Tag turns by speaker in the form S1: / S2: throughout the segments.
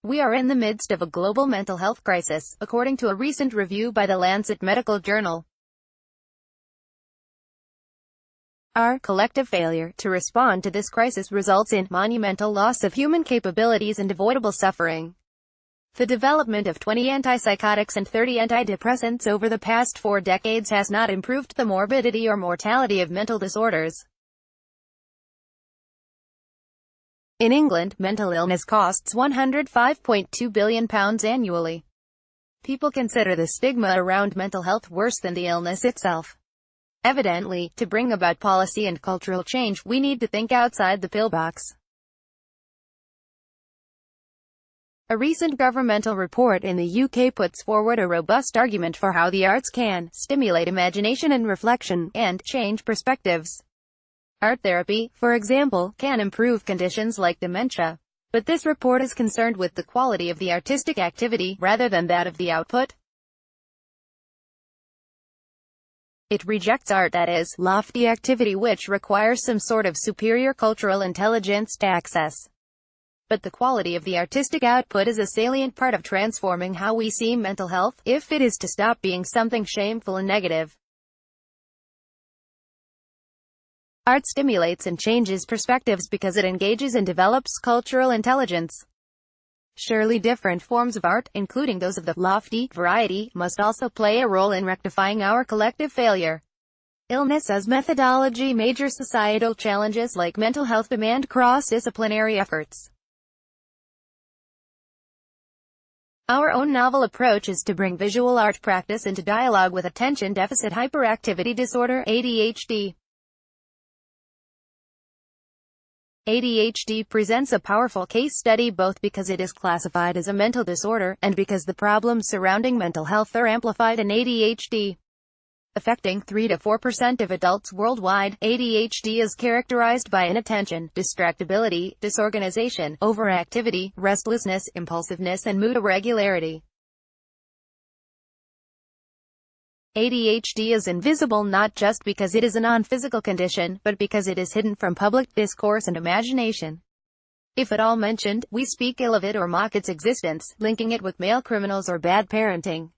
S1: We are in the midst of a global mental health crisis, according to a recent review by the Lancet medical journal. Our collective failure to respond to this crisis results in monumental loss of human capabilities and avoidable suffering. The development of 20 antipsychotics and 30 antidepressants over the past 4 decades has not improved the morbidity or mortality of mental disorders. In England, mental illness costs £105.2 billion annually. People consider the stigma around mental health worse than the illness itself. Evidently, to bring about policy and cultural change, we need to think outside the pillbox. A recent governmental report in the UK puts forward a robust argument for how the arts can stimulate imagination and reflection, and change perspectives. Art therapy, for example, can improve conditions like dementia. But this report is concerned with the quality of the artistic activity, rather than that of the output. It rejects art that is, lofty activity which requires some sort of superior cultural intelligence to access. But the quality of the artistic output is a salient part of transforming how we see mental health, if it is to stop being something shameful and negative. Art stimulates and changes perspectives because it engages and develops cultural intelligence. Surely different forms of art, including those of the lofty variety, must also play a role in rectifying our collective failure. Illness as methodology. Major societal challenges like mental health demand cross-disciplinary efforts. Our own novel approach is to bring visual art practice into dialogue with attention deficit hyperactivity disorder, ADHD. ADHD presents a powerful case study both because it is classified as a mental disorder, and because the problems surrounding mental health are amplified in ADHD. Affecting 3 to 4% of adults worldwide, ADHD is characterized by inattention, distractibility, disorganization, overactivity, restlessness, impulsiveness and mood irregularity. ADHD is invisible not just because it is a non-physical condition, but because it is hidden from public discourse and imagination. If at all mentioned, we speak ill of it or mock its existence, linking it with male criminals or bad parenting.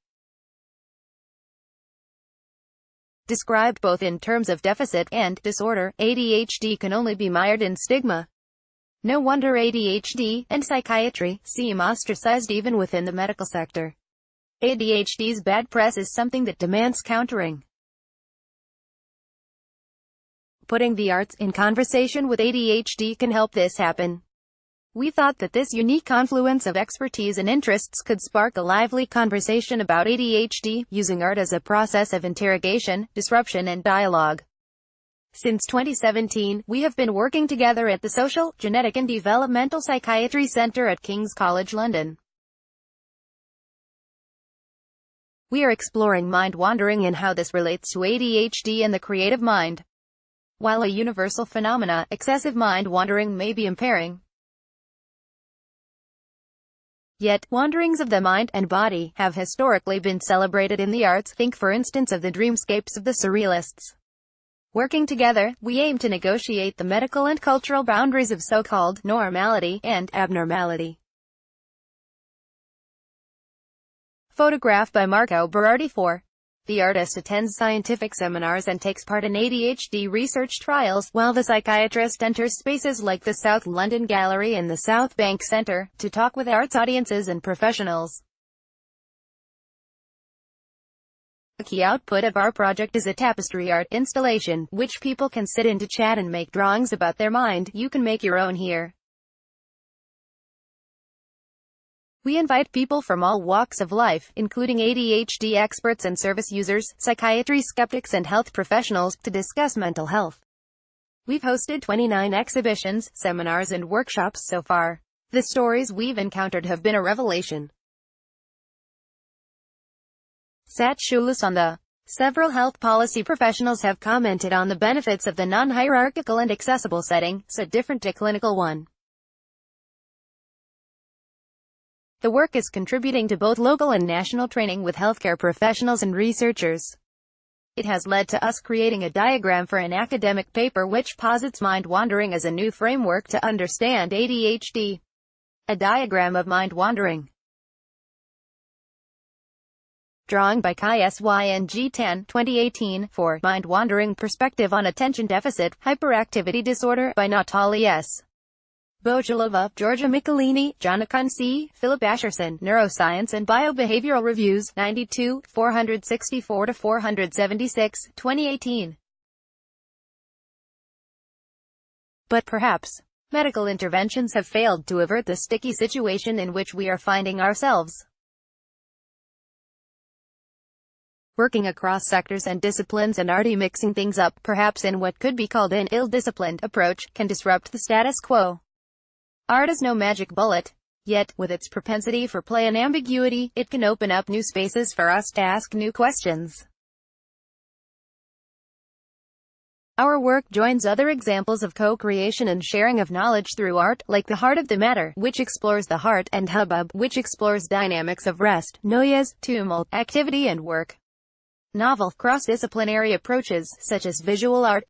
S1: Described both in terms of deficit and disorder, ADHD can only be mired in stigma. No wonder ADHD and psychiatry seem ostracized even within the medical sector. ADHD's bad press is something that demands countering. Putting the arts in conversation with ADHD can help this happen. We thought that this unique confluence of expertise and interests could spark a lively conversation about ADHD, using art as a process of interrogation, disruption and dialogue. Since 2017, we have been working together at the Social, Genetic and Developmental Psychiatry Centre at King's College London. We are exploring mind wandering and how this relates to ADHD and the creative mind. While a universal phenomena, excessive mind wandering may be impairing. Yet, wanderings of the mind and body have historically been celebrated in the arts. Think for instance of the dreamscapes of the surrealists. Working together, we aim to negotiate the medical and cultural boundaries of so-called normality and abnormality. Photograph by Marco Berardi. 4. The artist attends scientific seminars and takes part in ADHD research trials, while the psychiatrist enters spaces like the South London Gallery and the South Bank Centre, to talk with arts audiences and professionals. A key output of our project is a tapestry art installation, which people can sit in to chat and make drawings about their mind. You can make your own here. We invite people from all walks of life, including ADHD experts and service users, psychiatry skeptics and health professionals, to discuss mental health. We've hosted 29 exhibitions, seminars and workshops so far. The stories we've encountered have been a revelation. Sat shoeless on the. Several health policy professionals have commented on the benefits of the non-hierarchical and accessible setting, so different to clinical one. The work is contributing to both local and national training with healthcare professionals and researchers. It has led to us creating a diagram for an academic paper which posits mind wandering as a new framework to understand ADHD. A diagram of mind wandering. Drawing by Kai Syng Tan, 2018, for Mind Wandering Perspective on Attention Deficit Hyperactivity Disorder by Natalie S. Bojilova, Georgia Michelini, Jonathan C., Philip Asherson, Neuroscience and Biobehavioral Reviews, 92, 464-476, 2018. But perhaps, medical interventions have failed to avert the sticky situation in which we are finding ourselves. Working across sectors and disciplines and already mixing things up, perhaps in what could be called an ill-disciplined approach, can disrupt the status quo. Art is no magic bullet. Yet, with its propensity for play and ambiguity, it can open up new spaces for us to ask new questions. Our work joins other examples of co-creation and sharing of knowledge through art, like The Heart of the Matter, which explores the heart, and Hubbub, which explores dynamics of rest, noise, tumult, activity and work. Novel, cross-disciplinary approaches, such as visual art,